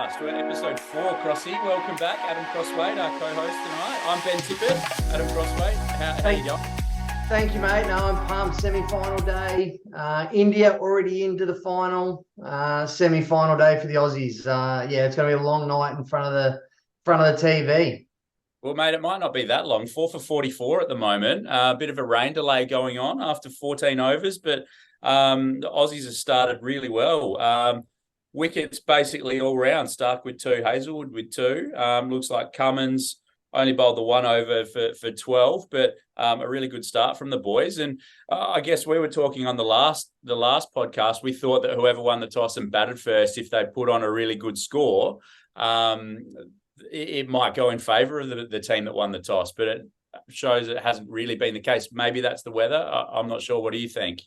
podcast. We're episode 4, Crossy. Welcome back, Adam Crosswade, our co-host tonight. I'm Ben Tippett. Adam Crosswade, how you going? Thank you, mate. No, I'm pumped. Semi-final day. India already into the final. Semi-final day for the Aussies. It's going to be a long night in front of the TV. Well, mate, it might not be that long. 4 for 44 at the moment. A bit of a rain delay going on after 14 overs, but the Aussies have started really well. Wickets basically all round. Stark with 2, Hazelwood with 2. Looks like Cummins only bowled the 1 over for 12, but a really good start from the boys. And I guess we were talking on the last podcast. We thought that whoever won the toss and batted first, if they put on a really good score, it might go in favour of the team that won the toss. But it shows it hasn't really been the case. Maybe that's the weather. I'm not sure. What do you think?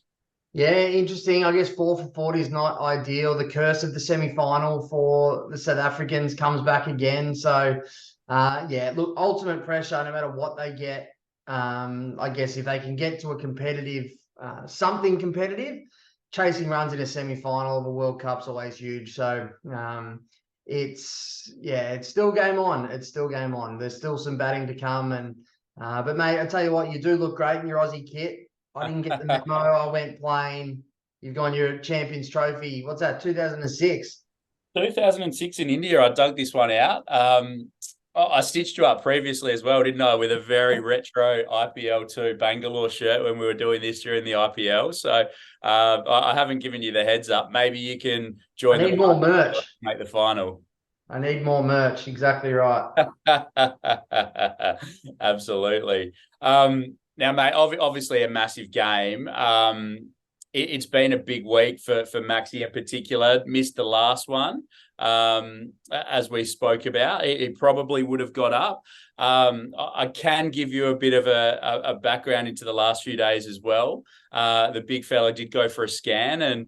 Yeah, interesting. I guess 4 for 40 is not ideal. The curse of the semi-final for the South Africans comes back again. So, look, ultimate pressure no matter what they get. I guess if they can get to a competitive, something competitive, chasing runs in a semi-final of a World Cup's always huge. So, it's still game on. It's still game on. There's still some batting to come. But mate, I tell you what, you do look great in your Aussie kit. I didn't get the memo. I went plain. You've gone your Champions Trophy. What's that? 2006. 2006 in India. I dug this one out. I stitched you up previously as well, didn't I? With a very retro IPL 2 Bangalore shirt when we were doing this during the IPL. So I haven't given you the heads up. Maybe you can join. I need more merch. Make the final. I need more merch. Exactly right. Absolutely. Now, mate, obviously a massive game. It's been a big week for Maxi in particular. Missed the last one, as we spoke about. It probably would have got up. I can give you a bit of a background into the last few days as well. The big fella did go for a scan, and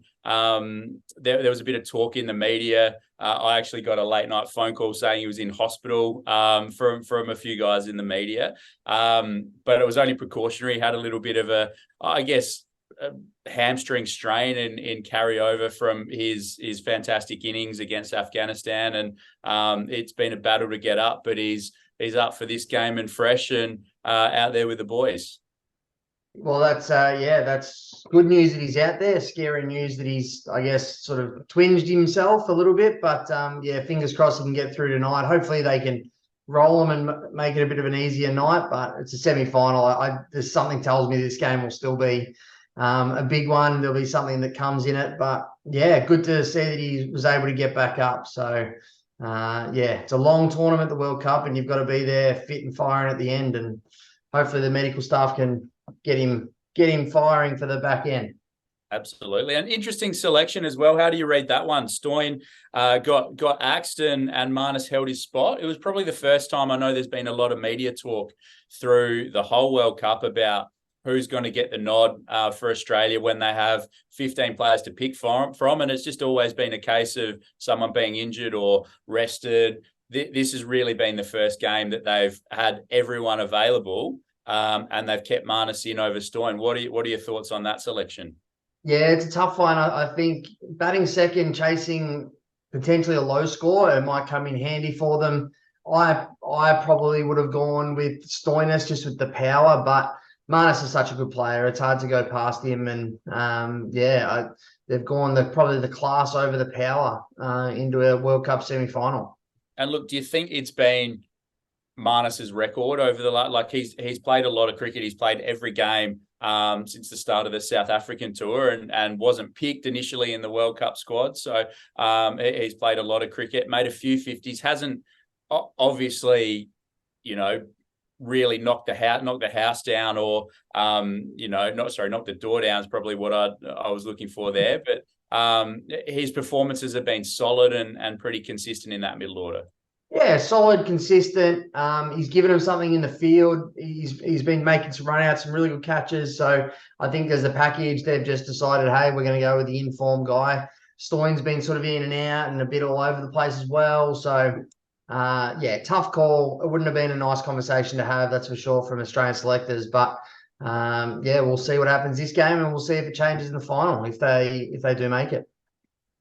there was a bit of talk in the media. I actually got a late night phone call saying he was in hospital from a few guys in the media. But it was only precautionary. Had a little bit of a hamstring strain and carryover from his fantastic innings against Afghanistan. And it's been a battle to get up, but he's up for this game and fresh and out there with the boys. Well, that's good news that he's out there. Scary news that he's, I guess, sort of twinged himself a little bit. But fingers crossed he can get through tonight. Hopefully they can roll him and make it a bit of an easier night. But it's a semi-final. There's something tells me this game will still be a big one. There'll be something that comes in it. But yeah, good to see that he was able to get back up. So it's a long tournament, the World Cup, and you've got to be there fit and firing at the end. And hopefully the medical staff can get him firing for the back end. Absolutely. An interesting selection as well. How do you read that one? Stoyne got axed and Marnus held his spot. It was probably the first time. I know there's been a lot of media talk through the whole World Cup about who's going to get the nod for Australia when they have 15 players to pick from. And it's just always been a case of someone being injured or rested. This has really been the first game that they've had everyone available. And they've kept Marnus in over Stoyne. What are your thoughts on that selection? Yeah, it's a tough one. I think batting second, chasing potentially a low score, it might come in handy for them. I probably would have gone with Stoinis just with the power, but Marnus is such a good player. It's hard to go past him. And they've gone probably the class over the power into a World Cup semi-final. And look, do you think it's been Marnus's record over he's played a lot of cricket. He's played every game since the start of the South African tour and wasn't picked initially in the World Cup squad. So he's played a lot of cricket, made a few 50s, hasn't obviously, really knocked the house down or, knocked the door down is probably what I was looking for there. But his performances have been solid and pretty consistent in that middle order. Yeah, solid, consistent. He's given him something in the field. He's been making some run-outs, some really good catches. So I think as a package, they've just decided, hey, we're going to go with the informed guy. Stoyne's been sort of in and out and a bit all over the place as well. So, tough call. It wouldn't have been a nice conversation to have, that's for sure, from Australian selectors. But, we'll see what happens this game and we'll see if it changes in the final, if they do make it.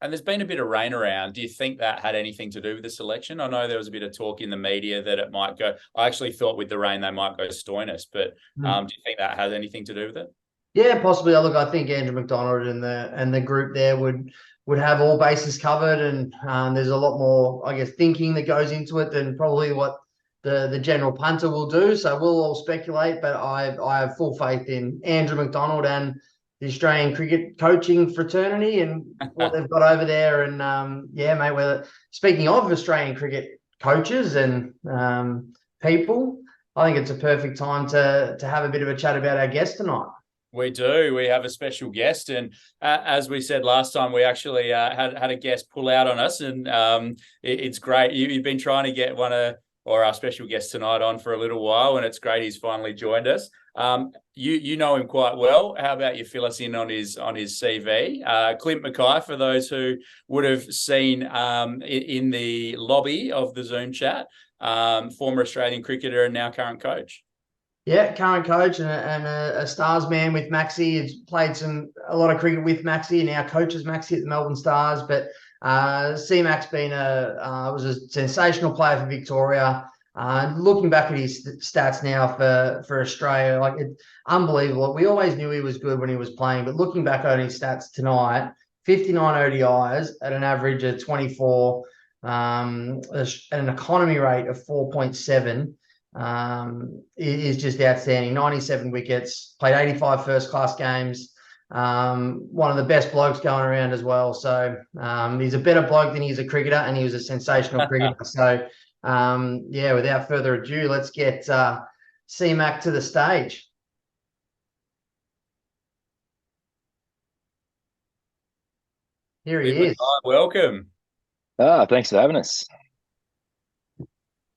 And there's been a bit of rain around. Do you think that had anything to do with the selection? I know there was a bit of talk in the media that it might go. I actually thought with the rain they might go Stoinis, but do you think that has anything to do with it? Yeah, possibly. Look, I think Andrew McDonald and the group there would have all bases covered, and there's a lot more, I guess, thinking that goes into it than probably what the general punter will do. So we'll all speculate, but I have full faith in Andrew McDonald and the Australian cricket coaching fraternity and what they've got over there. And yeah, mate. Speaking of Australian cricket coaches and people, I think it's a perfect time to have a bit of a chat about our guest tonight. We do. We have a special guest, and as we said last time, we actually had a guest pull out on us, and it's great. You've been trying to get our special guest tonight on for a little while, and it's great he's finally joined us. You know him quite well. How about you fill us in on his CV? Clint McKay, for those who would have seen in the lobby of the Zoom chat, former Australian cricketer and now current coach. Yeah, current coach and a Stars man with Maxi. He's played a lot of cricket with Maxi and now coaches Maxi at the Melbourne Stars. But C-Max was a sensational player for Victoria. Looking back at his stats now for Australia, like it's unbelievable. We always knew he was good when he was playing, but looking back on his stats tonight, 59 ODIs at an average of 24, at an economy rate of 4.7. Is just outstanding. 97 wickets, played 85 first-class games. One of the best blokes going around as well. So he's a better bloke than he's a cricketer, and he was a sensational cricketer. So yeah, without further ado, let's get C-Mac to the stage. Here he is. Welcome. Thanks for having us.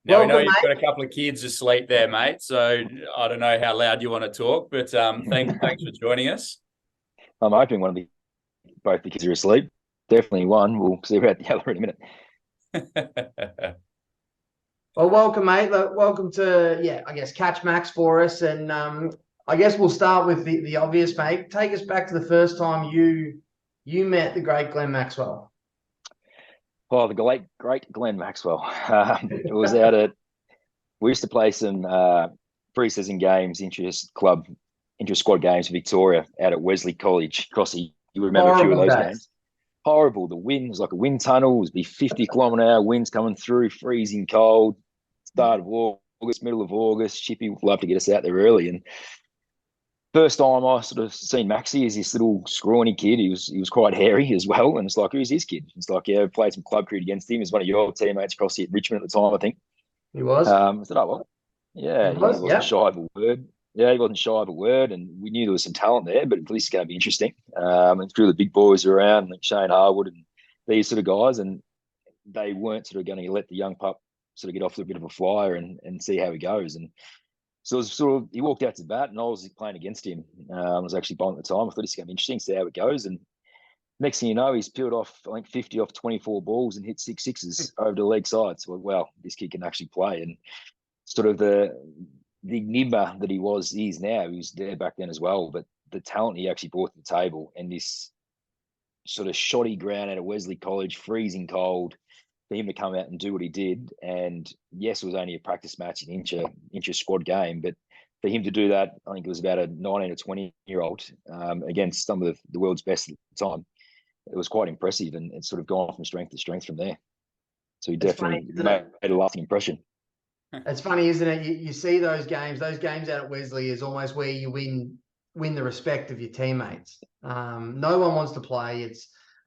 Now, we know you've got a couple of kids asleep there, mate, so I don't know how loud you want to talk, but thanks for joining us. I'm hoping both the kids are asleep. Definitely one. We'll see about the other in a minute. Well, welcome, mate. Welcome to, I guess, Catch Max for us. And I guess we'll start with the obvious, mate. Take us back to the first time you met the great Glenn Maxwell. Oh, the great Glenn Maxwell. It was we used to play some pre-season games, inter-squad games for Victoria out at Wesley College. Crossy, you remember a few of those games? Horrible. The wind was like a wind tunnel. It would be 50-kilometre-hour winds coming through, freezing cold. Start of August, middle of August. Chippy would love to get us out there early. And first time I sort of seen Maxie as this little scrawny kid. He was quite hairy as well. And it's like, who's this kid? It's like, yeah, I played some club cricket against him. He was one of your teammates across here at Richmond at the time, I think. He was? I said, oh, well. Yeah, he wasn't shy of a word. Yeah, he wasn't shy of a word. And we knew there was some talent there, but at least it's going to be interesting. And through the big boys around, like Shane Harwood and these sort of guys, and they weren't sort of going to let the young pup sort of get off to a bit of a flyer and see how he goes. And so it was sort of, he walked out to bat and I was playing against him. I was actually bowling at the time. I thought this is going to be interesting, see how it goes. And next thing you know, he's peeled off, I think, 50 off 24 balls and hit 6 sixes over the leg side. So, well, this kid can actually play. And sort of the enigma that he is now, he was there back then as well. But the talent he actually brought to the table and this sort of shoddy ground out of Wesley College, freezing cold, for him to come out and do what he did. And yes, it was only a practice match, an inter-squad game, but for him to do that, I think it was about a 19 or 20-year-old against some of the world's best at the time. It was quite impressive, and it's sort of gone from strength to strength from there. So he definitely made a lasting impression. It's funny, isn't it? You see those games out at Wesley is almost where you win the respect of your teammates. No one wants to play.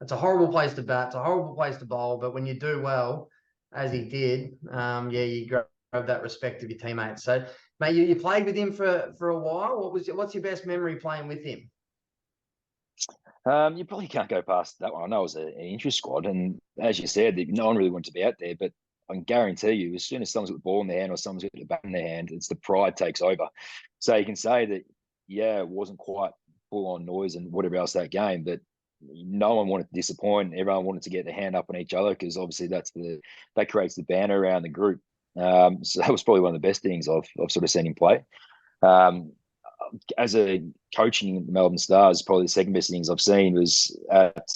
It's a horrible place to bat. It's a horrible place to bowl. But when you do well, as he did, you grab that respect of your teammates. So, mate, you played with him for a while. What's your best memory playing with him? You probably can't go past that one. I know it was an inter-squad, and as you said, no one really wanted to be out there. But I can guarantee you, as soon as someone's got the ball in their hand or someone's got the bat in their hand, it's the pride takes over. So you can say that, it wasn't quite full-on noise and whatever else that game, but no one wanted to disappoint. Everyone wanted to get their hand up on each other because obviously that creates the banner around the group. So that was probably one of the best things I've sort of seen him play. As a coaching the Melbourne Stars, probably the second best things I've seen was at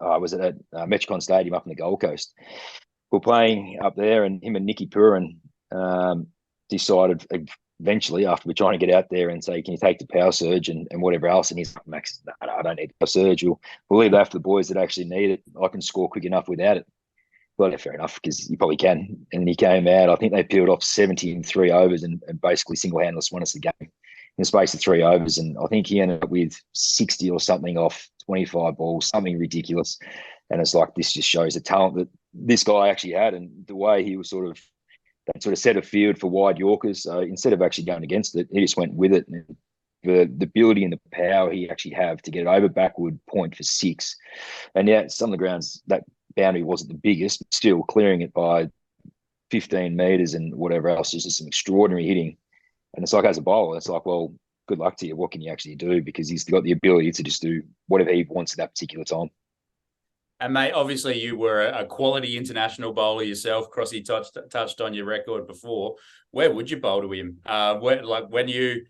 I was at Metricon Stadium up in the Gold Coast. We're playing up there, and him and Nicky Purin decided eventually, after we're trying to get out there and say, can you take the power surge and whatever else? And he's like, Max, no, I don't need the power surge. We'll leave that for the boys that actually need it. I can score quick enough without it. Well, yeah, fair enough, because you probably can. And he came out, I think they peeled off 70 in 3 overs and basically single-handedly won us the game in the space of 3 overs. And I think he ended up with 60 or something off 25 balls, something ridiculous. And it's like, this just shows the talent that this guy actually had, and the way he was sort of set a field for wide Yorkers. So instead of actually going against it, he just went with it. And the ability and the power he actually have to get it over backward point for 6. And yeah, some of the grounds, that boundary wasn't the biggest, but still clearing it by 15 metres and whatever else is just some extraordinary hitting. And it's like, as a bowler, it's like, well, good luck to you. What can you actually do? Because he's got the ability to just do whatever he wants at that particular time. And mate, obviously you were a quality international bowler yourself. Crossy touched on your record before. Where would you bowl to him? When you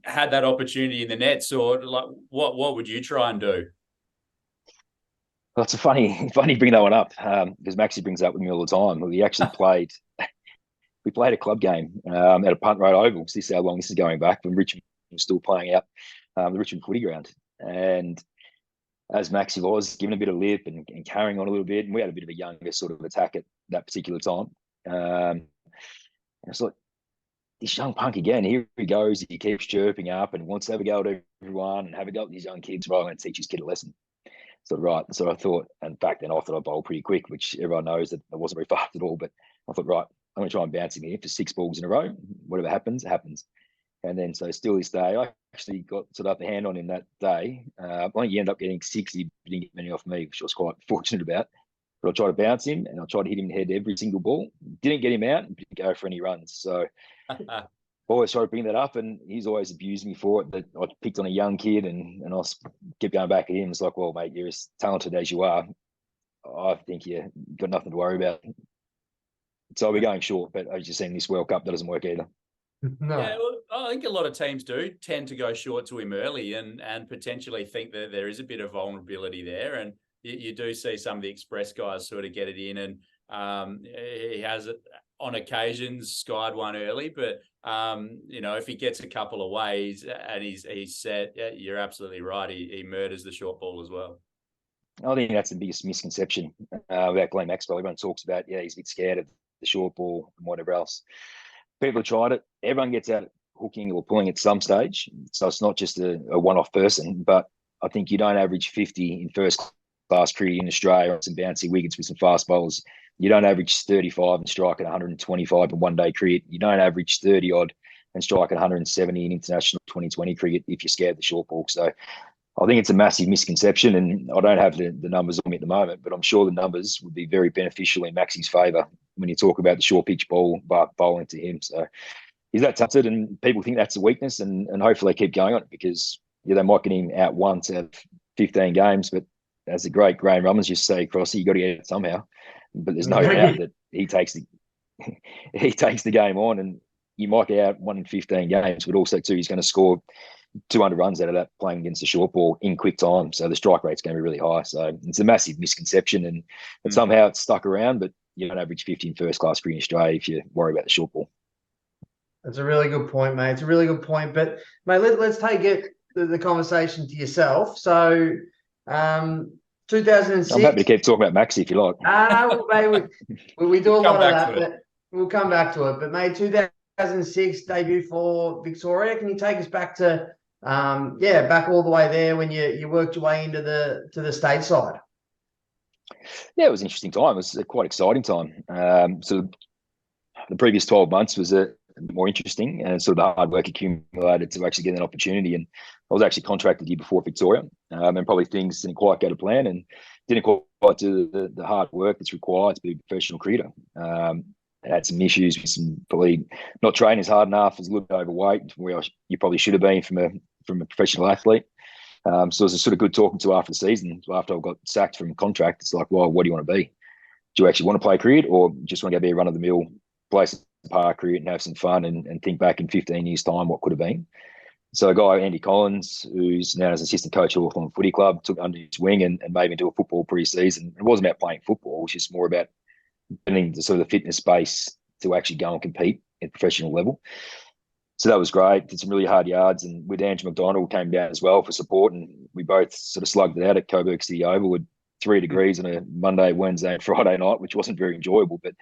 had that opportunity in the nets, or like what would you try and do? Well, it's funny bring that one up, because Maxie brings it up with me all the time. We actually played a club game at a Punt Road Oval. This is how long this is going back, when Richmond was still playing out the Richmond footy ground. And as Maxie was giving a bit of lip and carrying on a little bit, and we had a bit of a younger sort of attack at that particular time. And it's like, this young punk again, here he goes, he keeps chirping up and wants to have a go at everyone and have a go at these young kids. Right, I'm going to teach this kid a lesson. So right, so I thought, and back then I thought I'd bowl pretty quick, which everyone knows that I wasn't very fast at all. But I thought, right, I'm going to try and bounce him here for 6 balls in a row. Whatever happens, happens. And then, so still this day, I actually got sort of up the hand on him that day. I think he ended up getting 60, but didn't get many off me, which I was quite fortunate about. But I tried to bounce him, and I tried to hit him in the head every single ball. Didn't get him out, and didn't go for any runs. So I always tried to bring that up, and he's always abused me for it. That I picked on a young kid, and I kept going back at him. It's like, well, mate, you're as talented as you are. I think you've got nothing to worry about. So we're going short, but as you've seen, this World Cup, that doesn't work either. No. Yeah, well, I think a lot of teams do tend to go short to him early and potentially think that there is a bit of vulnerability there. And you do see some of the express guys sort of get it in, and he has on occasions skied one early. But if he gets a couple of ways and he's set, yeah, you're absolutely right. He murders the short ball as well. I think that's the biggest misconception about Glenn Maxwell. Everyone talks about, he's a bit scared of the short ball and whatever else. People have tried it. Everyone gets out hooking or pulling at some stage. So it's not just a one-off person, but I think you don't average 50 in first class cricket in Australia on some bouncy wickets with some fast bowlers. You don't average 35 and strike at 125 in one-day cricket. You don't average 30-odd and strike at 170 in international 2020 cricket if you're scared of the short ball. So I think it's a massive misconception, and I don't have the numbers on me at the moment, but I'm sure the numbers would be very beneficial in Maxie's favour when you talk about the short pitch ball bowling to him. So he's that talented, and people think that's a weakness, and hopefully they keep going on it, because they might get him out once out of 15 games, but as the great Graham Rummins used to say, Crossy, you got to get it somehow. But there's no doubt that he takes the game on, and you might get out 1 in 15 games, but also too, he's going to score 200 runs out of that playing against the short ball in quick time. So the strike rate's going to be really high. So it's a massive misconception, and somehow it's stuck around, but you don't average 50 in first class cricket in Australia if you worry about the short ball. That's a really good point, mate. It's a really good point. But, mate, let's take the conversation to yourself. So, 2006. I'm happy to keep talking about Maxi if you like. Mate, we do a lot of that, but we'll come back to it. But, mate, 2006 debut for Victoria. Can you take us back to, back all the way there when you worked your way into the stateside? Yeah, it was an interesting time. It was a quite exciting time. So the previous 12 months was a bit more interesting, and sort of the hard work accumulated to actually get an opportunity. And I was actually contracted here before Victoria, and probably things didn't quite go to plan, and didn't quite do the hard work that's required to be a professional cricketer. I had some issues with some probably not training as hard enough, was a little bit overweight, where you probably should have been from a professional athlete. So it was a sort of good talking to after the season. After I got sacked from contract, it's like, well, what do you want to be? Do you actually want to play cricket, or just want to go be a run-of-the-mill, play some park cricket and have some fun, and think back in 15 years' time what could have been? So a guy, Andy Collins, who's now as assistant coach at Hawthorn Footy Club, took under his wing and made me into a football pre-season. It wasn't about playing football. It was just more about getting the sort of the fitness base to actually go and compete at professional level. So that was great. Did some really hard yards, and with Andrew McDonald came down as well for support, and we both sort of slugged it out at Coburg City Oval with 3 degrees on a Monday, Wednesday, and Friday night, which wasn't very enjoyable. But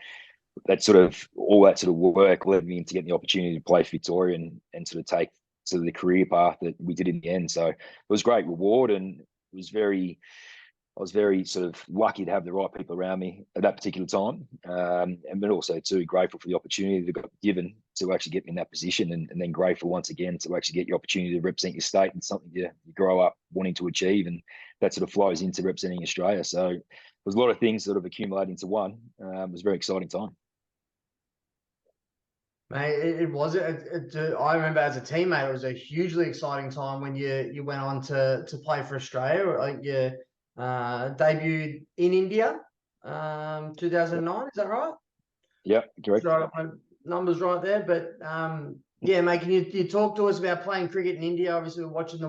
that sort of all that sort of work led me into getting the opportunity to play for Victoria and sort of take sort of the career path that we did in the end. So it was great reward, and it was I was very sort of lucky to have the right people around me at that particular time. And but also too grateful for the opportunity that got given to actually get me in that position, and then grateful once again to actually get your opportunity to represent your state and something you grow up wanting to achieve. And that sort of flows into representing Australia. So there was a lot of things sort of accumulating to one. It was a very exciting time. Mate, it was. I remember as a teammate, it was a hugely exciting time when you went on to play for Australia. I think you debuted in India, 2009. Is that right? Yeah, correct. So I got my numbers right there. But yeah, mate, can you talk to us about playing cricket in India? Obviously, we're watching the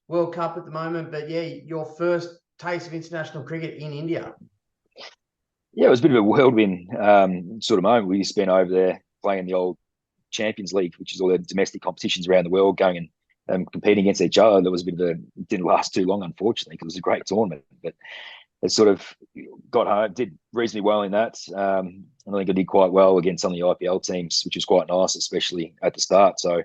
World Cup at the moment, but yeah, your first taste of international cricket in India. Yeah, it was a bit of a whirlwind sort of moment. We spent over there playing the old Champions League, which is all the domestic competitions around the world, going and competing against each other. There was a bit of it didn't last too long, unfortunately, because it was a great tournament. But it sort of got home, did reasonably well in that. I think I did quite well against some of the IPL teams, which was quite nice, especially at the start. So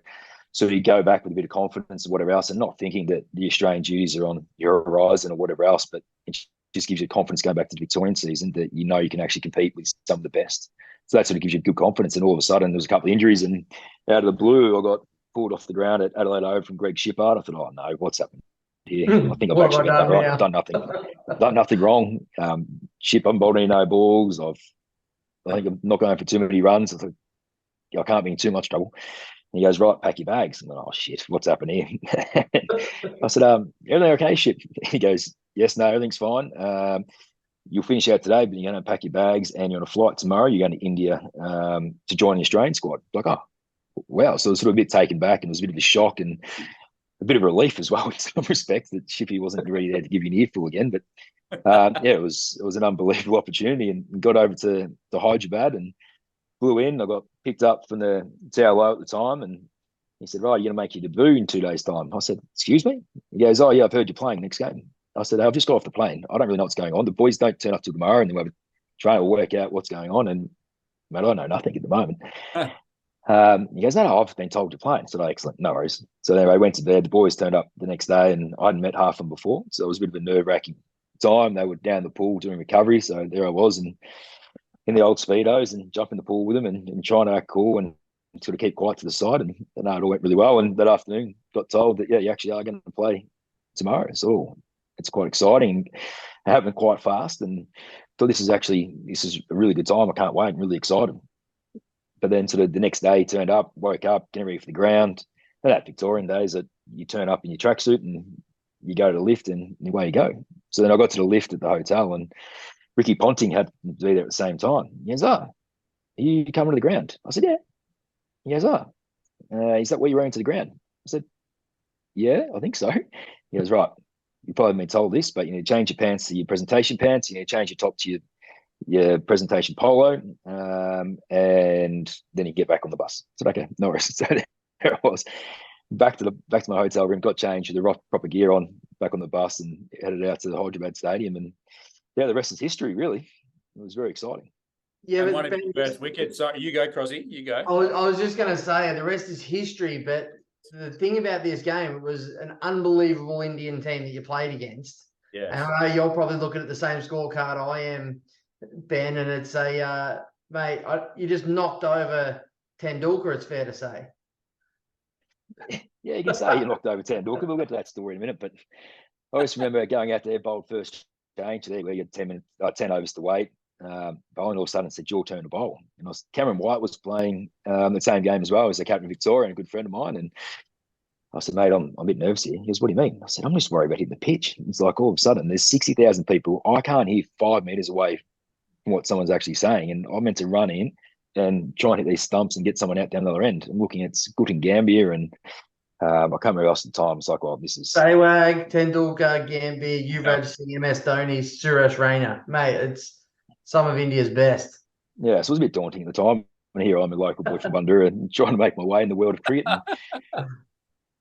you go back with a bit of confidence and whatever else, and not thinking that the Australian duties are on your horizon or whatever else, but it just gives you confidence going back to the Victorian season that you know you can actually compete with some of the best. So that sort of gives you good confidence. And all of a sudden, there was a couple of injuries, and out of the blue, I got pulled off the ground at Adelaide Oval from Greg Shippard. I thought, oh no, what's happened here? I think I've actually been done right. I've done nothing wrong. Ship, I'm bowling no balls. I think I'm not going for too many runs. I thought, I can't be in too much trouble. And he goes, right, pack your bags. I'm like, oh shit, what's happened here? I said, everything okay, Ship? He goes, yes, no, everything's fine. You'll finish out today, but you're going to pack your bags and you're on a flight tomorrow. You're going to India to join the Australian squad. Like, oh, wow. So I was sort of a bit taken back, and it was a bit of a shock and a bit of relief as well in some respects that Shippy wasn't really there to give you an earful again. But yeah, it was an unbelievable opportunity, and got over to Hyderabad and flew in. I got picked up from the TLO at the time, and he said, right, you're going to make your debut in 2 days' time. I said, excuse me? He goes, oh, yeah, I've heard you're playing next game. I said, I've just got off the plane. I don't really know what's going on. The boys don't turn up till tomorrow, and then we'll have a train. We'll work out what's going on. And mate, I know nothing at the moment. He goes, no, I've been told to play. I said, oh, excellent, no worries. So anyway, I went to bed. The boys turned up the next day, and I hadn't met half of them before. So it was a bit of a nerve-wracking time. They were down the pool doing recovery. So there I was, and in the old Speedos, and jump in the pool with them and trying to act cool and sort of keep quiet to the side. And it all went really well. And that afternoon, got told that, yeah, you actually are going to play tomorrow. So it's quite exciting. It happened quite fast, and so this is a really good time. I can't wait. I'm really excited. But then sort of the next day, turned up, woke up, getting ready for the ground. And that Victorian days that you turn up in your tracksuit and you go to the lift, and away you go. So then I got to the lift at the hotel, and Ricky Ponting had to be there at the same time. He goes, are you coming to the ground? I said, yeah. He goes, is that where you're running to the ground? I said, yeah, I think so. He goes, right, you've probably been told this, but you need to change your pants to your presentation pants. You need to change your top to your presentation polo, and then you get back on the bus. I said, okay, no worries. So there I was, back to my hotel room, got changed with the proper gear on, back on the bus, and headed out to the Hyderabad Stadium. And yeah, the rest is history, really. It was very exciting. Yeah, and one of your first wickets. Sorry, you go, Crosby. You go. I was just going to say the rest is history, but the thing about this game, it was an unbelievable Indian team that you played against. Yeah, and I know you're probably looking at the same scorecard I am, Ben, and it's mate, you just knocked over Tendulkar, it's fair to say. Yeah, you can say you knocked over Tendulkar. We'll get to that story in a minute, but I just remember going out there, bowled first change there, where you had 10 overs to wait. Bowling all of a sudden said, your turn to bowl. And Cameron White was playing the same game as well as the captain of Victoria and a good friend of mine. And I said, mate, I'm a bit nervous here. He goes, what do you mean? I said, I'm just worried about hitting the pitch. It's like all of a sudden there's 60,000 people. I can't hear 5 meters away from what someone's actually saying. And I'm meant to run in and try and hit these stumps and get someone out down the other end. I'm looking at Good and Gambier and I can't remember else at the time. It's like, well, this is Sehwag, Tendulkar, Gambhir, Yuvraj Yeah. Singh, MS Dhoni, Suresh Raina. Mate, it's some of India's best. yeah. So it was a bit daunting at the time. And here I'm a local boy from Bundoora and trying to make my way in the world of cricket.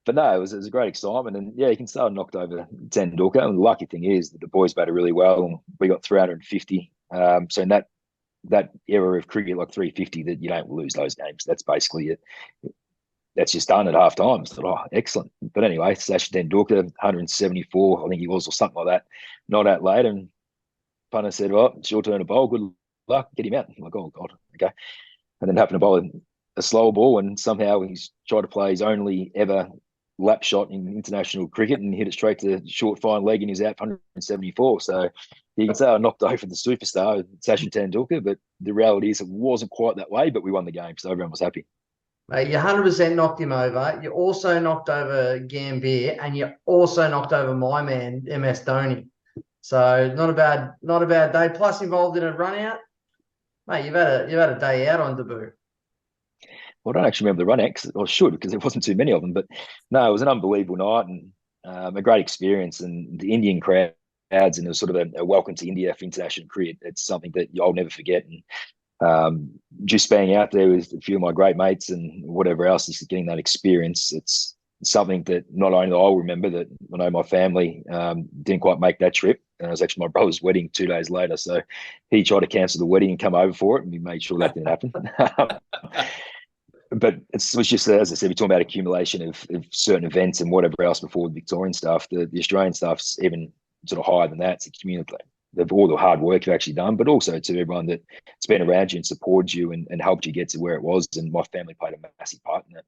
But no, it was a great excitement. And yeah, you can start knocked over Tendulkar. And the lucky thing is that the boys batted really well. And we got 350. So in that era of cricket, like 350, that you don't lose those games. That's basically it. That's just done at half time. So, oh, excellent. But anyway, Sachin Tendulkar, 174, I think he was, or something like that, not out late. And punter said, well, it's your turn to bowl. Good luck. Get him out. I'm like, oh, God. Okay. And then happened to bowl a slower ball. And somehow he's tried to play his only ever lap shot in international cricket and hit it straight to short, fine leg, and he's out for 174. So you can say I knocked over the superstar, Sachin Tendulkar, but the reality is it wasn't quite that way, but we won the game. So everyone was happy. Mate, you 100% knocked him over. You also knocked over Gambhir, and you also knocked over my man, MS Dhoni. So not a bad day. Plus involved in a run out. Mate, you've had a day out on debut. Well, I don't actually remember the run out, or should, because there wasn't too many of them. But no, it was an unbelievable night and a great experience. And the Indian crowds, and it was sort of a welcome to India for international cricket. It's something that I'll never forget. And just being out there with a few of my great mates and whatever else, just getting that experience, it's something that not only I'll remember, that I know my family didn't quite make that trip. And it was actually my brother's wedding 2 days later. So he tried to cancel the wedding and come over for it, and we made sure that didn't happen. But it was just, as I said, we're talking about accumulation of certain events and whatever else before the Victorian stuff. The Australian stuff's even sort of higher than that. It's a community of all the hard work you've actually done, but also to everyone that's been around you and supported you and helped you get to where it was. And my family played a massive part in it.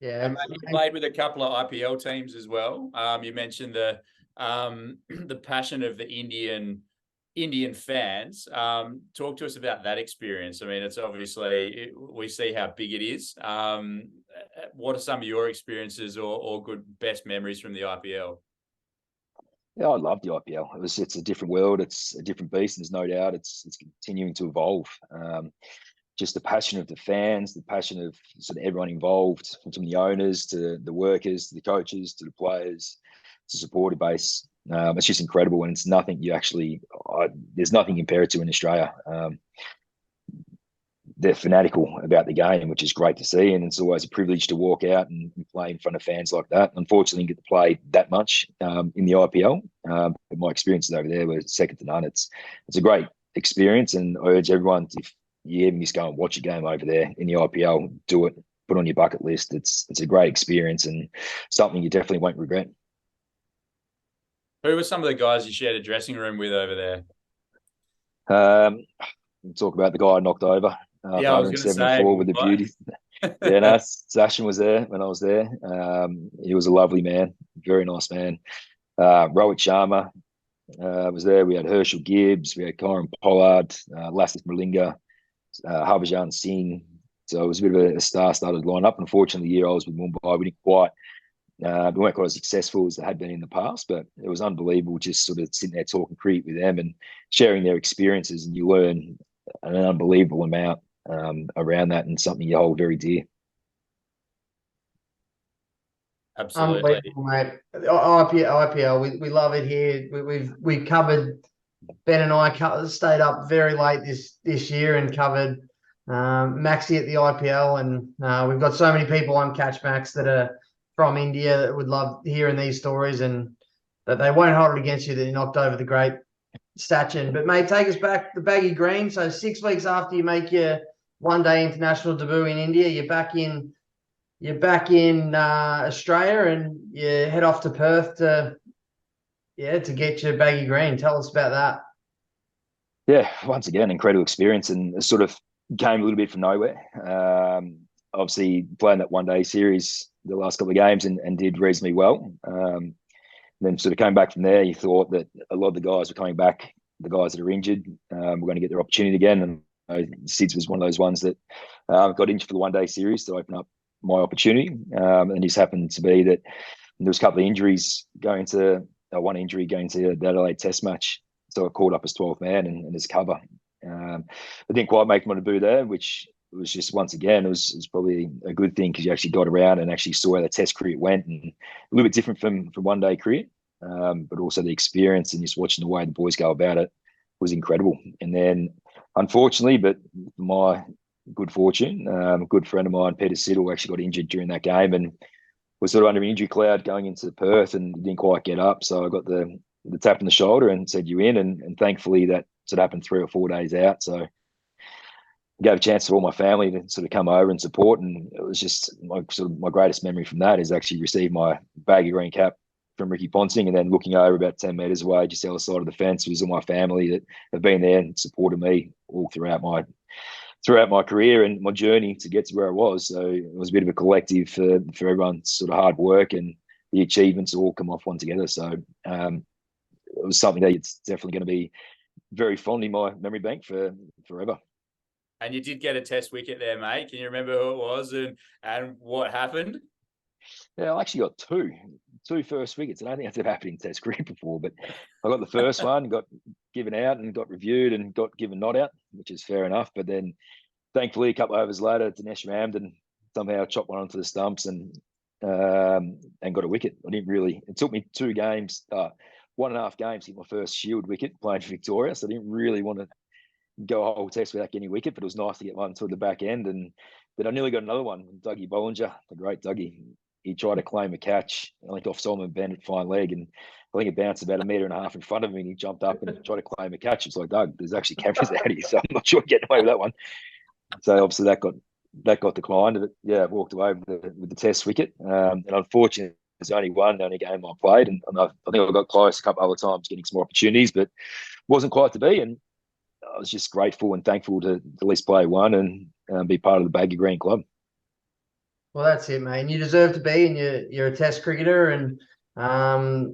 Yeah, and you played with a couple of IPL teams as well. You mentioned the passion of the Indian fans. Talk to us about that experience. I mean, it's obviously we see how big it is. What are some of your experiences or good best memories from the IPL? Yeah, I love the IPL. It's a different world. It's a different beast. There's no doubt. It's continuing to evolve. Just the passion of the fans, the passion of sort of everyone involved, from the owners to the workers, to the coaches, to the players, to supporter base. It's just incredible, and it's nothing there's nothing compared to in Australia. They're fanatical about the game, which is great to see, and it's always a privilege to walk out and play in front of fans like that. Unfortunately, I didn't get to play that much in the IPL, but my experiences over there were second to none. It's a great experience, and I urge everyone, if you ever miss go and watch a game over there in the IPL, do it. Put on your bucket list. It's a great experience and something you definitely won't regret. Who were some of the guys you shared a dressing room with over there? Talk about the guy I knocked over. Yeah, I was going to say, with the beauty. Yeah, no, Sachin was there when I was there. He was a lovely man, very nice man. Rohit Sharma was there. We had Herschel Gibbs, we had Kyron Pollard, Lassis Malinga, Harbhajan Singh. So it was a bit of a star-studded lineup. Unfortunately, the year I was with Mumbai, we weren't quite as successful as they had been in the past, but it was unbelievable just sort of sitting there talking cricket with them and sharing their experiences, and you learn an unbelievable amount around that, and something you hold very dear. Absolutely, unbelievable, mate. IPL, we love it here. We've covered. Ben and I stayed up very late this year and covered Maxi at the IPL, and we've got so many people on Catch Max that are from India that would love hearing these stories, and that they won't hold it against you that you knocked over the great Sachin. But mate, take us back the baggy green. So 6 weeks after you make your one-day international debut in India, you're back in Australia, and you head off to Perth to get your baggy green. Tell us about that. Yeah, once again, incredible experience, and it sort of came a little bit from nowhere. Obviously, playing that one-day series the last couple of games and did reasonably well. Then sort of came back from there. You thought that a lot of the guys were coming back, the guys that are injured, were going to get their opportunity again. And Sids was one of those ones that got injured for the one-day series to open up my opportunity. And it just happened to be that there was a couple of injuries one injury going to the Adelaide Test match. So I called up as 12th man and as cover. I didn't quite make my debut there, which it was just, once again, it was probably a good thing because you actually got around and actually saw how the test cricket went, and a little bit different from one day cricket, but also the experience and just watching the way the boys go about it was incredible. And then, unfortunately, but my good fortune, a good friend of mine, Peter Siddle, actually got injured during that game and was sort of under an injury cloud going into Perth and didn't quite get up. So I got the tap on the shoulder and said, "You in?" And thankfully that sort of happened 3 or 4 days out. So I gave a chance for all my family to sort of come over and support. And it was just my greatest memory from that is actually received my baggy green cap from Ricky Ponting, and then looking over about 10 metres away, just the other side of the fence, was all my family that have been there and supported me all throughout my career and my journey to get to where I was. So it was a bit of a collective for everyone's sort of hard work, and the achievements all come off one together. So it was something that it's definitely going to be very fond in my memory bank for forever. And you did get a test wicket there, mate. Can you remember who it was and what happened? Yeah, I actually got two first wickets. I don't think that's ever happened in Test cricket before, but I got the first one, got given out and got reviewed and got given not out, which is fair enough. But then, thankfully, a couple of overs later, Dinesh Ramden somehow chopped one onto the stumps and got a wicket. It took me 2 games, 1.5 games to get my first Shield wicket playing for Victoria. So I didn't really want to go a whole test without getting a wicket, but it was nice to get one toward the back end. And then I nearly got another one. Dougie Bollinger, the great Dougie, he tried to claim a catch, I think off Solomon Bennett fine leg, and I think it bounced about 1.5 meters in front of me, and he jumped up and tried to claim a catch. It's like, Doug, there's actually cameras out here, so I'm not sure getting away with that one. So obviously that got declined. But yeah, I walked away with the test wicket. And unfortunately, there's only one, the only game I played, and I think I got close a couple other times getting some more opportunities, but wasn't quite to be. And I was just grateful and thankful to at least play one and be part of the Baggy Green club. Well, that's it, mate. And you deserve to be, and you're a Test cricketer, and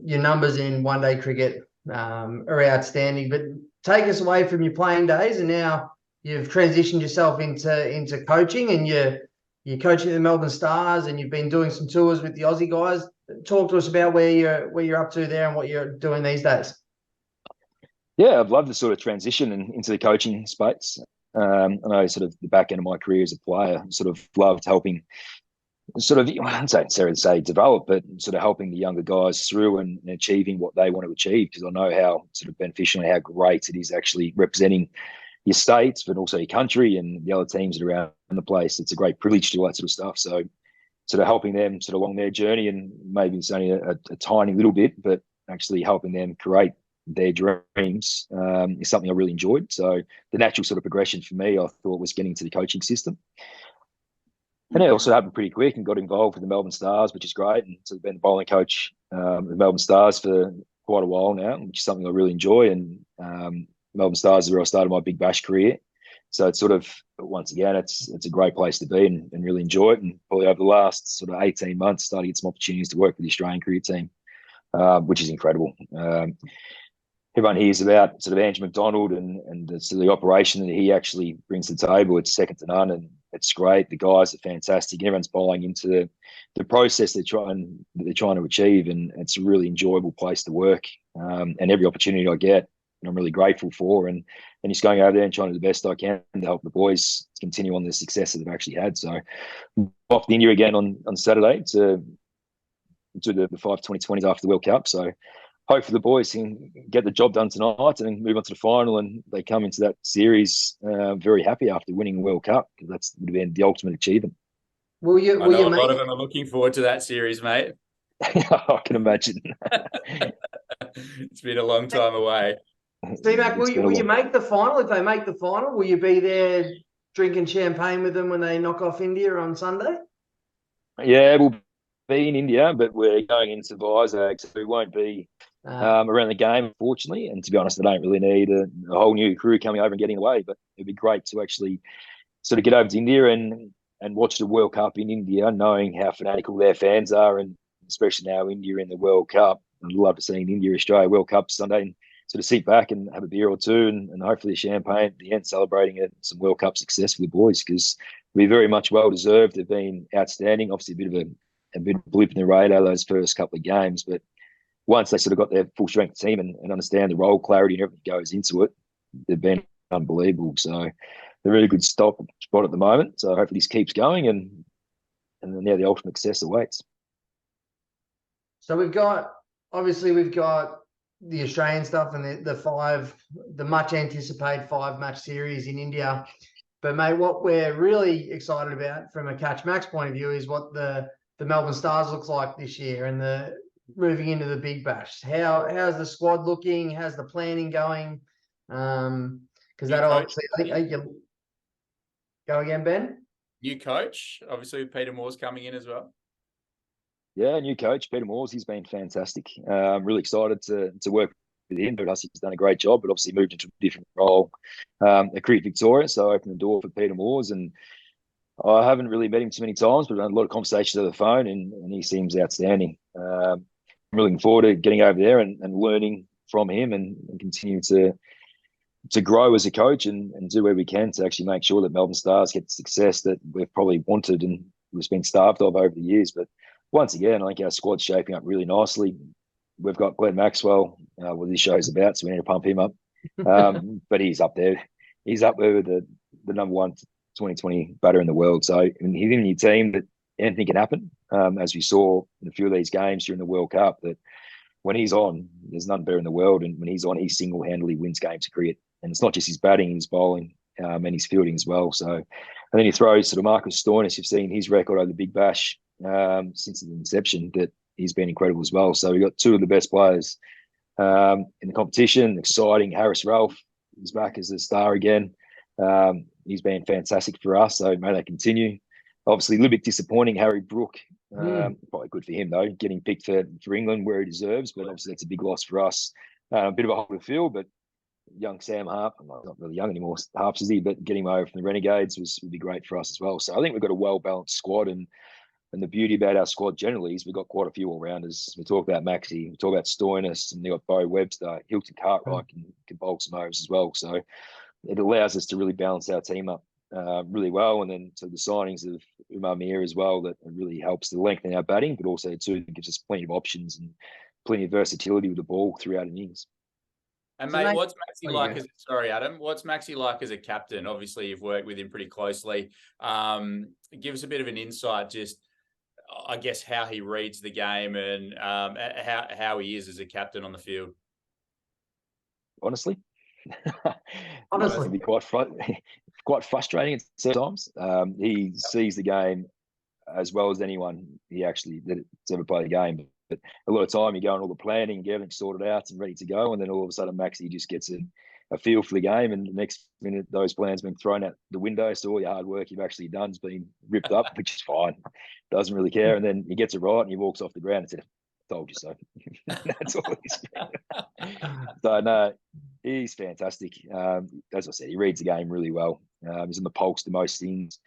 your numbers in one-day cricket are outstanding. But take us away from your playing days, and now you've transitioned yourself into coaching, and you're coaching the Melbourne Stars, and you've been doing some tours with the Aussie guys. Talk to us about where you're up to there and what you're doing these days. Yeah, I've loved the sort of transition into the coaching space. I know sort of the back end of my career as a player, sort of loved helping sort of, I don't necessarily say develop, but sort of helping the younger guys through and achieving what they want to achieve, because I know how sort of beneficial and how great it is actually representing your states, but also your country and the other teams that are around the place. It's a great privilege to do that sort of stuff. So sort of helping them sort of along their journey, and maybe it's only a tiny little bit, but actually helping them create their dreams is something I really enjoyed. So the natural sort of progression for me, I thought, was getting to the coaching system. And it also happened pretty quick, and got involved with the Melbourne Stars, which is great. And so I've been the bowling coach of the Melbourne Stars for quite a while now, which is something I really enjoy. And Melbourne Stars is where I started my Big Bash career. So it's sort of, once again, it's a great place to be and really enjoy it. And probably over the last sort of 18 months, started to get some opportunities to work with the Australian cricket team, which is incredible. Everyone hears about sort of Andrew McDonald and the operation that he actually brings to the table. It's second to none, and it's great. The guys are fantastic. Everyone's buying into the process they're trying to achieve, and it's a really enjoyable place to work. And every opportunity I get, and I'm really grateful for, and just going over there and trying to do the best I can to help the boys continue on the success that they've actually had. So off to India again on Saturday to do the 5 2020s after the World Cup. So hopefully the boys can get the job done tonight and move on to the final, and they come into that series very happy after winning the World Cup, because that's would have been the ultimate achievement. I know a lot of them are looking forward to that series, mate. I can imagine. It's been a long time away. C-Mac, will you make the final? If they make the final, will you be there drinking champagne with them when they knock off India on Sunday? Yeah, we'll be in India, but we're going into Vizag, so we won't be around the game, unfortunately. And to be honest, I don't really need a whole new crew coming over and getting away, but it'd be great to actually sort of get over to India and watch the World Cup in India, knowing how fanatical their fans are, and especially now India in the World Cup. I'd love to see an India-Australia World Cup Sunday and sort of sit back and have a beer or two and hopefully a champagne at the end, celebrating some World Cup success for the boys, because we're very much well-deserved. They've been outstanding. Obviously, a bit of a blip in the radar those first couple of games, but once they sort of got their full-strength team and understand the role clarity and everything goes into it, they've been unbelievable. So they're a really good spot at the moment. So hopefully this keeps going, and then the ultimate success awaits. So we've got the Australian stuff and the much anticipated 5-match series in India. But mate, what we're really excited about from a Catch Max point of view is what the Melbourne Stars looks like this year and the moving into the Big Bash. How's the squad looking? How's the planning going? Because that obviously, I think you go again, Ben. New coach, obviously Peter Moore's coming in as well. Yeah, new coach Peter Moores. He's been fantastic. I'm really excited to work with him. But he's done a great job. But obviously moved into a different role at Cricket Victoria, so opened the door for Peter Moores. And I haven't really met him too many times, but I've had a lot of conversations over the phone, and he seems outstanding. I'm looking forward to getting over there and learning from him and continue to grow as a coach and do where we can to actually make sure that Melbourne Stars get the success that we've probably wanted and was been starved of over the years. But once again, I think our squad's shaping up really nicely. We've got Glenn Maxwell, what this show's about, so we need to pump him up. But he's up there. He's up there with the number one 2020 batter in the world. So him and your team, that anything can happen, as we saw in a few of these games during the World Cup, that when he's on, there's none better in the world. And when he's on, he single-handedly wins games of cricket. And it's not just his batting, his bowling, and his fielding as well. So, and then he throws to the Marcus Stoinis. You've seen his record over the Big Bash since the inception, that he's been incredible as well. So we've got two of the best players in the competition. Exciting. Harris Ralph is back as a star again. He's been fantastic for us, so may that continue. Obviously, a little bit disappointing, Harry Brook. Probably good for him, though, getting picked for England where he deserves, but obviously that's a big loss for us. A bit of a hole to fill, but young Sam Harp, not really young anymore, Harps is he, but getting him over from the Renegades would be great for us as well. So I think we've got a well-balanced squad, and the beauty about our squad generally is we've got quite a few all-rounders. We talk about Maxi, we talk about Stoinis, and they've got Bo Webster, Hilton Cartwright can bowl some overs as well. So it allows us to really balance our team up really well. And then to the signings of Umar Mir as well, that really helps to lengthen our batting, but also too gives us plenty of options and plenty of versatility with the ball throughout innings. And mate, what's Maxi like Adam? What's Maxi like as a captain? Obviously, you've worked with him pretty closely. Give us a bit of an insight, just I guess how he reads the game and how he is as a captain on the field. Honestly, it can be quite frustrating at certain times. He sees the game as well as anyone that's ever played the game. But a lot of time you go on all the planning, get everything sorted out and ready to go, and then all of a sudden Maxi just gets a feel for the game, and the next minute those plans have been thrown out the window, so all your hard work you've actually done has been ripped up, which is fine. Doesn't really care, and then he gets it right and he walks off the ground and says, "Told you so." That's all he's So no, he's fantastic. As I said, he reads the game really well. He's on the pulse to most things.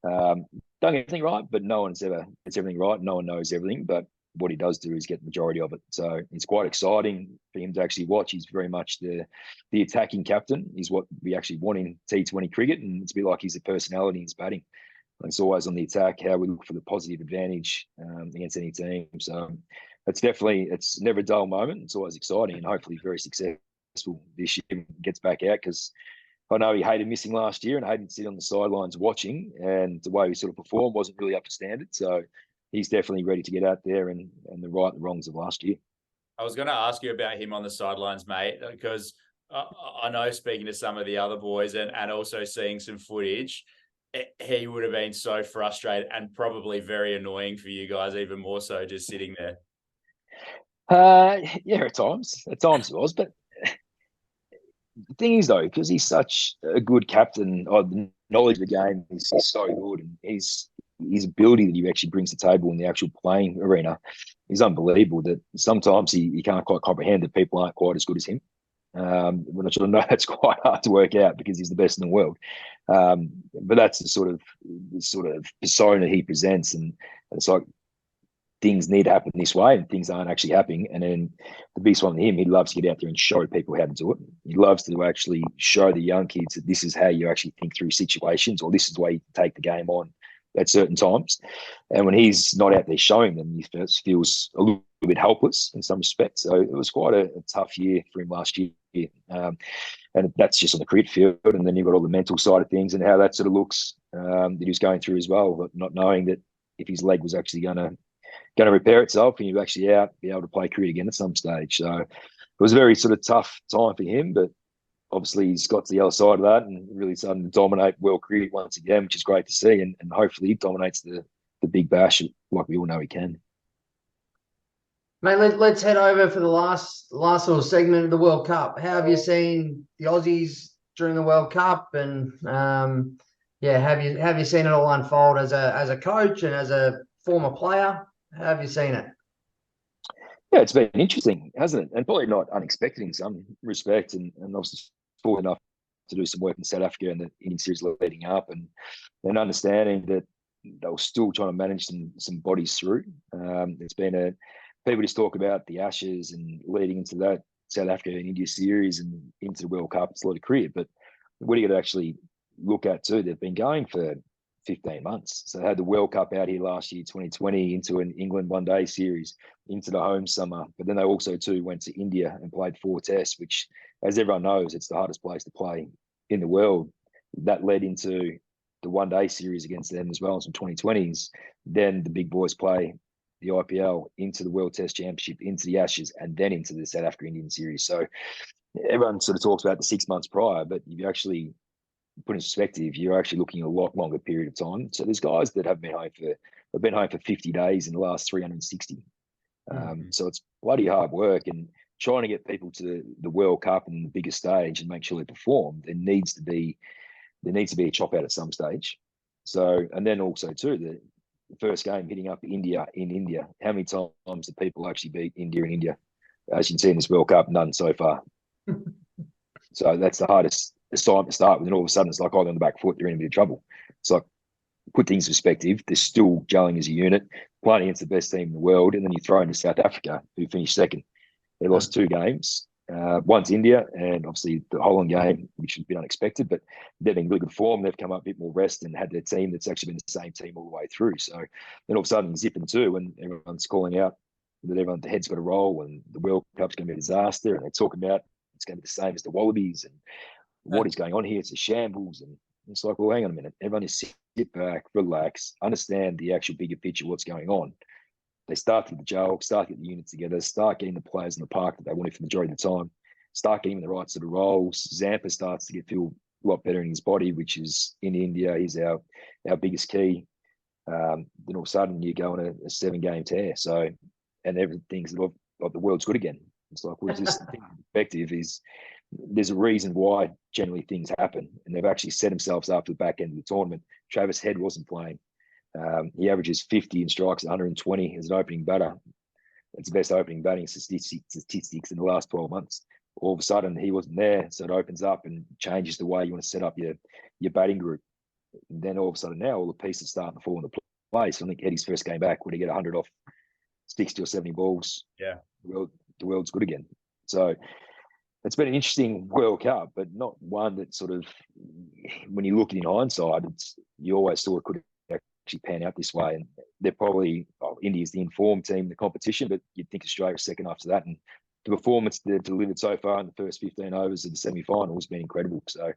Don't get everything right, but no one's ever gets everything right. No one knows everything, but what he does do is get the majority of it. So it's quite exciting for him to actually watch. He's very much the attacking captain, is what we actually want in T20 cricket. And it's a bit like he's a personality in his batting. It's always on the attack, how we look for the positive advantage against any team. So it's never a dull moment. It's always exciting and hopefully very successful this year. Gets back out, because I know he hated missing last year and hated sitting on the sidelines watching, and the way he sort of performed wasn't really up to standard. So he's definitely ready to get out there and right the wrongs of last year. I was going to ask you about him on the sidelines, mate, because I know, speaking to some of the other boys and also seeing some footage, he would have been so frustrated and probably very annoying for you guys, even more so just sitting there. Yeah, at times he was, but the thing is, though, because he's such a good captain, the knowledge of the game is so good, and his ability that he actually brings to the table in the actual playing arena is unbelievable, that sometimes he can't quite comprehend that people aren't quite as good as him. When I sort of know that's quite hard to work out because he's the best in the world. But that's the sort of persona he presents, and it's like things need to happen this way and things aren't actually happening. And then the biggest one to him, he loves to get out there and show people how to do it. He loves to actually show the young kids that this is how you actually think through situations, or this is the way you take the game on at certain times. And when he's not out there showing them, he feels a little bit helpless in some respects. So it was quite a tough year for him last year. And that's just on the cricket field. And then you've got all the mental side of things and how that sort of looks that he was going through as well, but not knowing that if his leg was actually going to repair itself and he was actually be able to play cricket again at some stage. So it was a very sort of tough time for him, but obviously he's got to the other side of that and really starting to dominate world cricket once again, which is great to see. And hopefully he dominates the Big Bash like we all know he can. Mate, let's head over for the last little segment of the World Cup. How have you seen the Aussies during the World Cup? And have you seen it all unfold as a coach and as a former player? How have you seen it? Yeah, it's been interesting, hasn't it? And probably not unexpected in some respect. And obviously fortunate enough to do some work in South Africa and the Indian series leading up, and understanding that they were still trying to manage some bodies through. It's been people just talk about the Ashes and leading into that South Africa and India series and into the World Cup. It's a lot of cricket, but what do you got to actually look at too? They've been going for 15 months. So they had the World Cup out here last year, 2020, into an England one-day series, into the home summer. But then they also too went to India and played 4 tests, which, as everyone knows, it's the hardest place to play in the world. That led into the one-day series against them as well in some 2020s. Then the big boys play the IPL, into the World Test Championship, into the Ashes, and then into the South Africa Indian series. So everyone sort of talks about the 6 months prior, but if you actually put in perspective, you're actually looking at a lot longer period of time. So there's guys that have been home for 50 days in the last 360. So it's bloody hard work, and trying to get people to the World Cup and the biggest stage and make sure they perform. There needs to be a chop out at some stage. So, and then also too, the first game hitting up India in India. How many times do people actually beat India in India? As you can see in this World Cup, none so far. So that's the hardest assignment to start with. And all of a sudden, it's like, on the back foot, you're in a bit of trouble. It's like, put things in perspective. They're still gelling as a unit, playing against the best team in the world. And then you throw into South Africa, who finished second. They lost 2 games. One's India, and obviously the Holland game, which has been unexpected, but they've been in really good form. They've come up a bit more rest and had their team that's actually been the same team all the way through. So then all of a sudden, zipping 2, and everyone's calling out that the head's got to roll and the World Cup's going to be a disaster. And they're talking about it's going to be the same as the Wallabies and what is going on here. It's a shambles. And it's like, well, hang on a minute. Everyone just sit back, relax, understand the actual bigger picture, what's going on. They start to get the jail, start to get the units together, start getting the players in the park that they wanted for the majority of the time, start getting the right sort of roles. Zampa starts to feel a lot better in his body, which is in India. He's our biggest key. Then all of a sudden you go on a 7-game tear. So, and everything's like the world's good again. It's like, well, just the thing in perspective is there's a reason why generally things happen, and they've actually set themselves up for the back end of the tournament. Travis Head wasn't playing. He averages 50 and strikes 120 as an opening batter. It's the best opening batting statistics in the last 12 months. All of a sudden, he wasn't there, so it opens up and changes the way you want to set up your batting group. And then all of a sudden now, all the pieces starting to fall into place. I think Eddie's first game back, when he get 100 off 60 or 70 balls, the world's good again. So it's been an interesting World Cup, but not one that sort of, when you look in hindsight, you always thought it could actually pan out this way. And they're probably, India's the informed team in the competition, but you'd think Australia's second after that. And the performance they've delivered so far in the first 15 overs of the semi-final has been incredible. So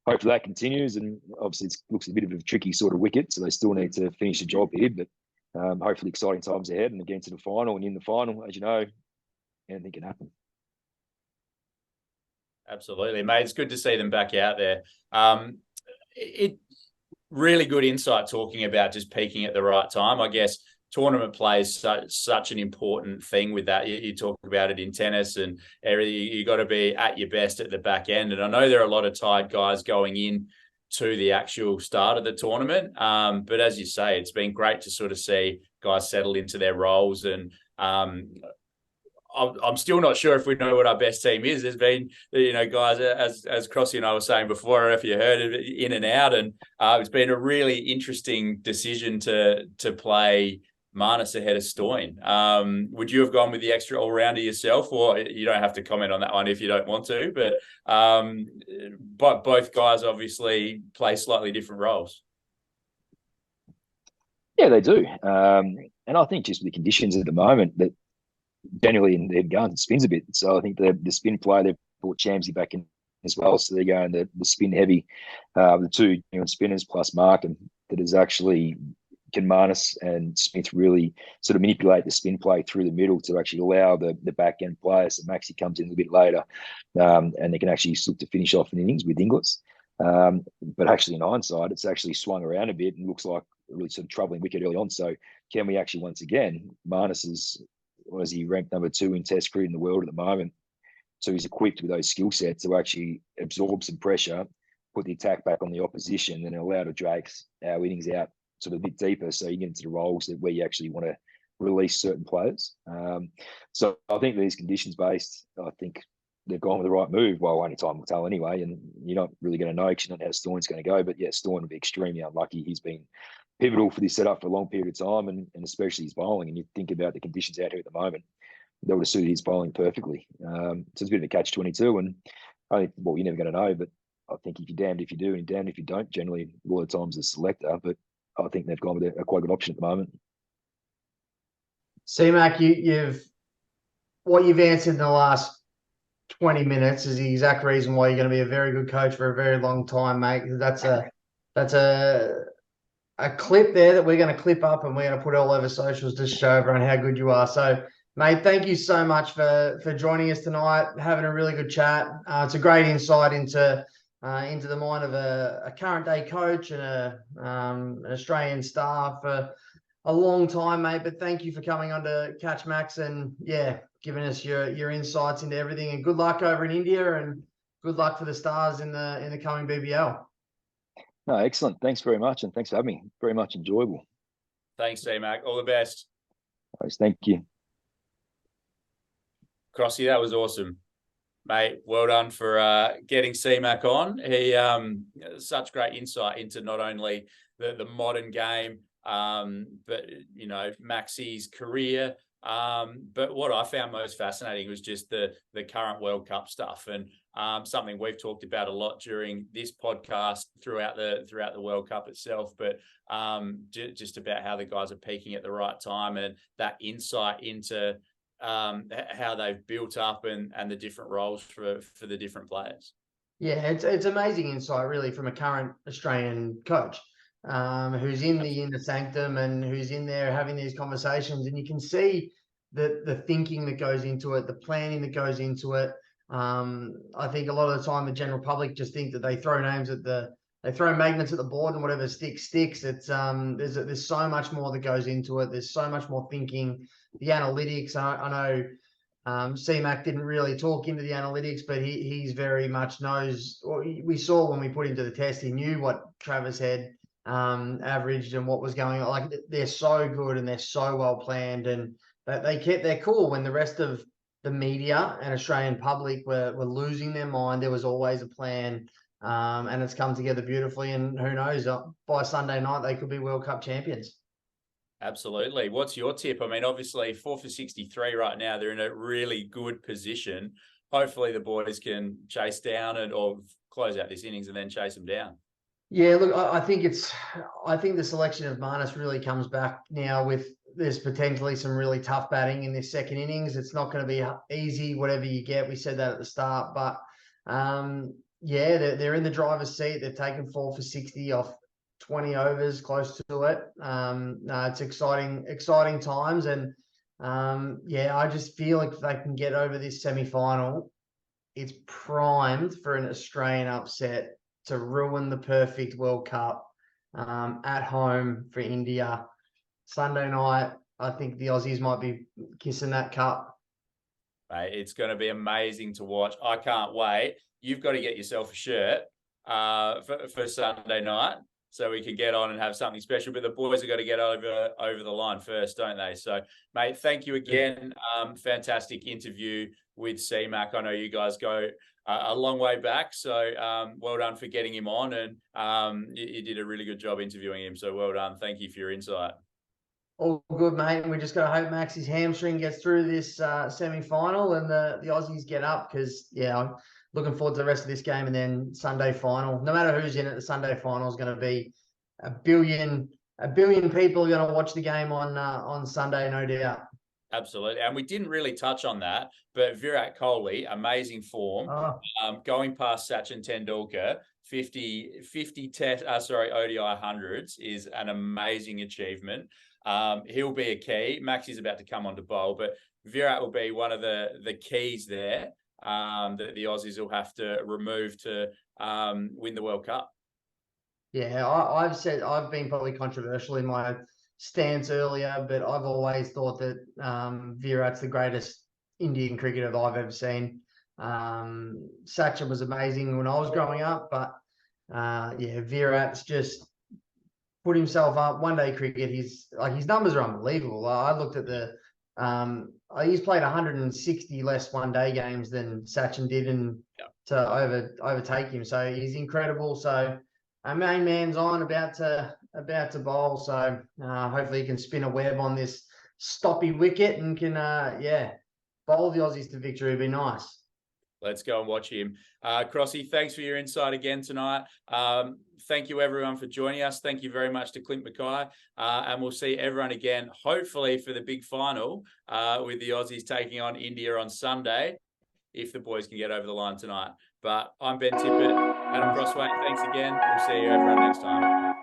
hopefully that continues. And obviously it looks a bit of a tricky sort of wicket, so they still need to finish the job here. But hopefully exciting times ahead, and again to the final. And in the final, as you know, anything can happen. Absolutely, mate. It's good to see them back out there. It really good insight talking about just peaking at the right time. I guess tournament play is such an important thing with that. You talk about it in tennis and everything. You got to be at your best at the back end. And I know there are a lot of tired guys going in to the actual start of the tournament. But as you say, it's been great to sort of see guys settle into their roles. And I'm still not sure if we know what our best team is. There's been, guys, as Crossy and I were saying before, I don't know if you heard it, in and out. And it's been a really interesting decision to play Marnus ahead of Stoyne. Would you have gone with the extra all-rounder yourself, or you don't have to comment on that one if you don't want to, but both guys obviously play slightly different roles. Yeah, they do. And I think just with the conditions at the moment, that generally in their guns, it spins a bit. So I think the spin play, they've brought Chamsy back in as well. So they're going the spin heavy, the two spinners plus Markham that is actually can Marnus and Smith really sort of manipulate the spin play through the middle to actually allow the back end players. So Maxi comes in a bit later, and they can actually look to finish off an innings with Inglis. But actually, in hindsight, it's actually swung around a bit and looks like a really sort of troubling wicket early on. So can we actually once again, Marnus is, what is he, ranked number 2 in Test cricket in the world at the moment. So he's equipped with those skill sets to actually absorb some pressure, put the attack back on the opposition, and allow to drag our innings out sort of a bit deeper, so you get into the roles that where you actually want to release certain players. So I think these conditions based, I think they've gone with the right move. Well, only time will tell anyway, and you're not really going to know because you don't know how Stoyan's going to go. But yeah, Stoyan will be extremely unlucky. He's been pivotal for this setup for a long period of time, and especially his bowling. And you think about the conditions out here at the moment, that would have suited his bowling perfectly. So it's a bit of a catch-22, and I think, well, you're never going to know, but I think if you're damned if you do and damned if you don't, generally a lot of times as a selector, but I think they've gone with a quite good option at the moment. C-Mac, what you've answered in the last 20 minutes is the exact reason why you're going to be a very good coach for a very long time, mate. That's a clip there that we're going to clip up and we're going to put all over socials to show everyone how good you are. So, mate, thank you so much for joining us tonight, having a really good chat. It's a great insight into the mind of a current day coach and an Australian star for a long time, mate. But thank you for coming on to Catch Max and giving us your insights into everything. And good luck over in India, and good luck for the Stars in the coming BBL. No, excellent. Thanks very much, and thanks for having me. Very much enjoyable. Thanks, C-Mac. All the best. Thank you. Crossy, that was awesome, mate. Well done for getting C-Mac on. He such great insight into not only the modern game, but Maxi's career. But what I found most fascinating was just the current World Cup stuff, and something we've talked about a lot during this podcast throughout the World Cup itself. But just about how the guys are peaking at the right time, and that insight into how they've built up and the different roles for the different players. Yeah, it's amazing insight, really, from a current Australian coach who's in the inner sanctum and who's in there having these conversations, and you can see the thinking that goes into it, the planning that goes into it. I think a lot of the time the general public just think that they throw magnets at the board and whatever sticks. It's there's so much more that goes into it. There's so much more thinking. The analytics, I know C-Mac didn't really talk into the analytics, but he's very much knows. We saw when we put him to the test, he knew what Travis had averaged and what was going on. Like, they're so good and they're so well planned, and they kept their cool when the rest of the media and Australian public were losing their mind. There was always a plan, and it's come together beautifully. And who knows, by Sunday night they could be World Cup champions. Absolutely. What's your tip? I mean, obviously 4 for 63 right now. They're in a really good position. Hopefully the boys can chase down or close out this innings and then chase them down. Yeah, look, I think the selection of Marnus really comes back now with there's potentially some really tough batting in this second innings. It's not going to be easy, whatever you get. We said that at the start, but they're in the driver's seat. They've taken 4 for 60 off 20 overs, close to it. It's exciting times, and I just feel like if they can get over this semi-final, it's primed for an Australian upset to ruin the perfect World Cup at home for India. Sunday night, I think the Aussies might be kissing that cup. Mate, it's going to be amazing to watch. I can't wait. You've got to get yourself a shirt for Sunday night so we can get on and have something special. But the boys have got to get over the line first, don't they? So, mate, thank you again. Fantastic interview with C-Mac. I know you guys go a long way back, so well done for getting him on, and you did a really good job interviewing him, so well done. Thank you for your insight. All good, mate. We just got to hope Max's hamstring gets through this semi-final and the Aussies get up, because I'm looking forward to the rest of this game and then Sunday final. No matter who's in it, the Sunday final is going to be a billion people are going to watch the game on Sunday, no doubt. Absolutely. And we didn't really touch on that, but Virat Kohli, amazing form. Going past Sachin Tendulkar, 50 ODI hundreds is an amazing achievement. He'll be a key. Maxi's about to come on to bowl, but Virat will be one of the keys there that the Aussies will have to remove to win the World Cup. Yeah, I've been probably controversial in my stance earlier, but I've always thought that Virat's the greatest Indian cricketer that I've ever seen. Sachin was amazing when I was growing up, but Virat's just put himself up. One day cricket, his numbers are unbelievable. I looked at he's played 160 less one day games than Sachin did, and to overtake him. So he's incredible. So our main man's about to bowl. So hopefully he can spin a web on this stoppy wicket and can bowl the Aussies to victory. It'd be nice. Let's go and watch him. Crossy, thanks for your insight again tonight. Thank you, everyone, for joining us. Thank you very much to Clint McKay. And we'll see everyone again, hopefully, for the big final with the Aussies taking on India on Sunday, if the boys can get over the line tonight. But I'm Ben Tippett, Adam Crossway. Thanks again. We'll see you everyone next time.